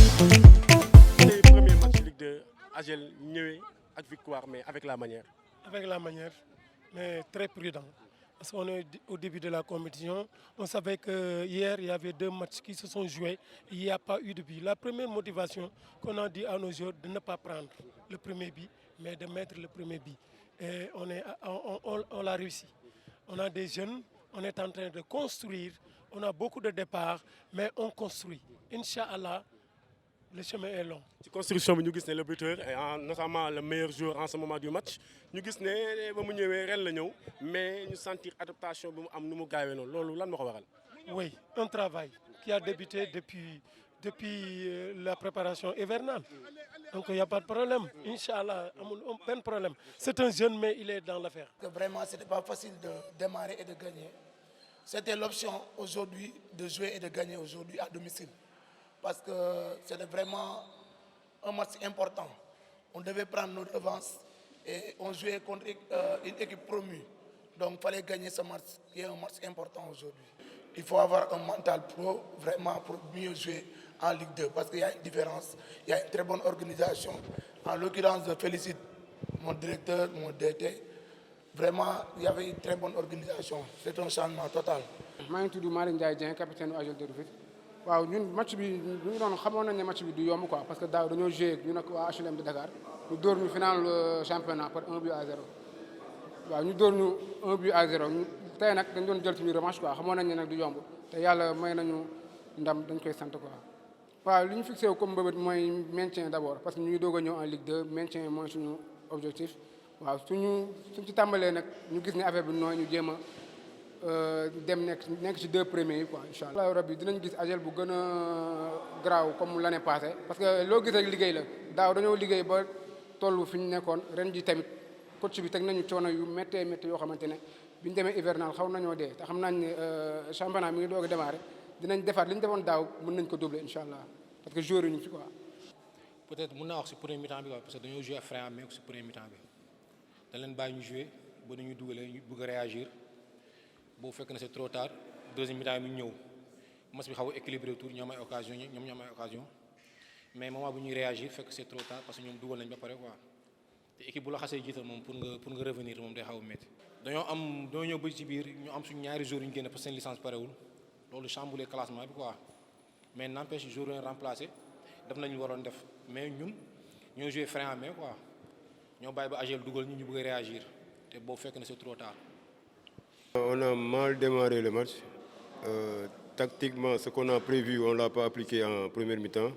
Le premier match Ligue 2, AGEL ñëwee avec victoire mais avec la manière. Avec la manière, mais très prudent. Parce qu'on est au début de la compétition. On savait qu'hier, il y avait 2 matchs qui se sont joués. Il n'y a pas eu de but. La première motivation qu'on a dit à nos joueurs, de ne pas prendre le premier but, mais de mettre le premier but. Et on l'a réussi. On a des jeunes, on est en train de construire. On a beaucoup de départs, mais on construit. Inch'Allah, le chemin est long. ci construction bi ñu gis ne le buteur et notamment le meilleur joueur en ce moment du match ñu gis ne ba mu ñëwee ren la ñëw mais ñu sentir adaptation bi mu am nu mu gaawee noonu loolu lan moo ko waral. Oui, un travail qui a débuté depuis la préparation hivernale. Donc il n'y a pas de problème. Inch'Allah, pas de problème. C'est un jeune, mais il est dans l'affaire. Vraiment, ce n'était pas facile de démarrer et de gagner. C'était l'option aujourd'hui de jouer et de gagner aujourd'hui à domicile. Parce que c'était vraiment un match important. On devait prendre nos revanches et on jouait contre une équipe promue. Donc il fallait gagner ce match, qui est un match important aujourd'hui. Il faut avoir un mental pro vraiment pour mieux jouer en Ligue 2 parce qu'il y a une différence, il y a une très bonne organisation. En l'occurrence, je félicite mon directeur, mon DT. Vraiment, il y avait une très bonne organisation. C'est un changement total. Je suis Malick Ndiaye, capitaine de AGEL de Rufisque. waaw ñun match bi ñu doon xamoon nañ ne match bi du yomb quoi parce que daaw dañoo joué ñu nag waa HLM de Dakar ñu dóor ñu final championnat par 1-0 waaw ñu dóor ñu 1-0 tey nag dañ doon jël suñu revanche quoi xamoon nañ ne nag du yomb te yàlla may nañu ndam dañ koy sant quoi. waaw li ñu fixé wu comme mbëbët mooy maintien d'abord parce que ñu ngi doog a ñëw en Ligue 2 maintien mooy suñu objectif waaw suñ ci tàmbalee nag ñu gis ne affaire bi nooy ñu jéem a dem nekk ci 2 premiers yi quoi incha allah rabbi dinañ gis AGEL bu gën a garaaw comme l'année passée parce que loo gis rek liggéey la daaw dañoo liggéey ba toll fi ñu nekkoon ren ji tamit coach bi teg nañu coono yu méttee yoo xamante ne bi ñu demee hivernal xaw nañoo dee te xam nañ ne championnat mi ngi doog a démarré dinañ defaat li ñu defoon daaw mën nañ ko doubler incha allah parce que joueur yi ñu fi quoi. peut-être mën naa wax si premier mi-temps bi quoi parce que dañoo joué frein à main si premier mi-temps bi dañ leen bàyyi ñu joué ba ñu dugalee ñu bëgg a réagir. boo fekk na c'est trop tard deuxième mi-temps bi ñëw match bi xaw a équilibré autour ñoom ay occasion ñoom ñoo am ay occasion mais moment bu ñuy réagir fekk c'est trop tard parce que ñoom dugal nañ ba pare quoi te équipe bu la xasee jiital moom pour nga revenir moom day xaw a métti. dañoo ñëw ba ci biir ñu am suñu ñaari jours yu ñu génne parce que seen licence parewul loolu chamboulé classement bi quoi mais n'empêche jours yi remplacé def nañu waroon def mais ñun ñoo joué frein à main quoi ñoo bàyyi ba AGEL dugal ñu bëgg a réagir te boo fekk na c'est trop tard. On a mal démarré le match. Tactiquement, ce qu'on a prévu, on ne l'a pas appliqué en première mi-temps.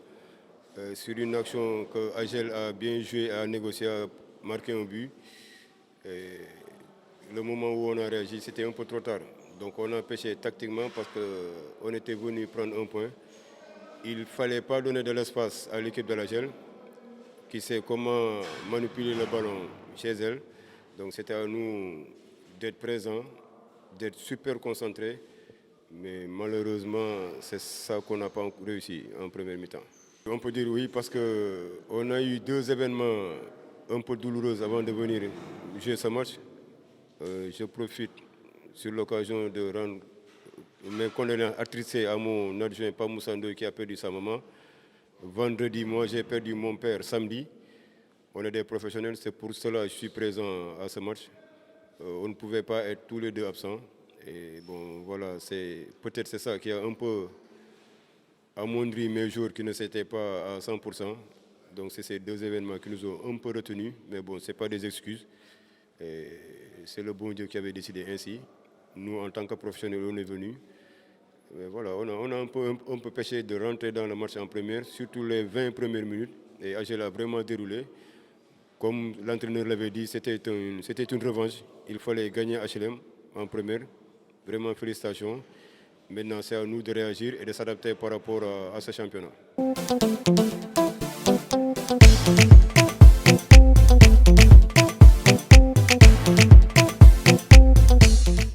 Sur une action que AGEL a bien joué, a négocié, a marqué un but. Et le moment où on a réagi, c'était un peu trop tard. Donc on a pêché tactiquement parce qu'on était venu prendre un point. Il ne fallait pas donner de l'espace à l'équipe de l'AGEL, qui sait comment manipuler le ballon chez elle. Donc c'était à nous d'être présents, d'être super concentré, mais malheureusement, c'est ça qu'on n'a pas réussi en première mi-temps. On peut dire oui parce qu'on a eu 2 événements un peu douloureux avant de venir jouer ce match. Je profite sur l'occasion de rendre mes condoléances attristées à mon adjoint Pam Moussando qui a perdu sa maman. Vendredi, moi j'ai perdu mon père samedi. On est des professionnels, c'est pour cela que je suis présent à ce match. On ne pouvait pas être tous les 2 absents. Et bon, voilà, peut-être c'est ça qui a un peu amoindri mes jours qui ne s'étaient pas à 100%. Donc c'est ces 2 événements qui nous ont un peu retenus. Mais bon, ce n'est pas des excuses. Et c'est le bon Dieu qui avait décidé ainsi. Nous, en tant que professionnels, on est venus. Mais voilà, on a un peu pêché de rentrer dans le match en première, surtout les 20 premières minutes. Et AGEL a vraiment déroulé. Comme l'entraîneur l'avait dit, c'était une revanche. Il fallait gagner HLM en première. Vraiment félicitations. Maintenant, c'est à nous de réagir et de s'adapter par rapport à ce championnat.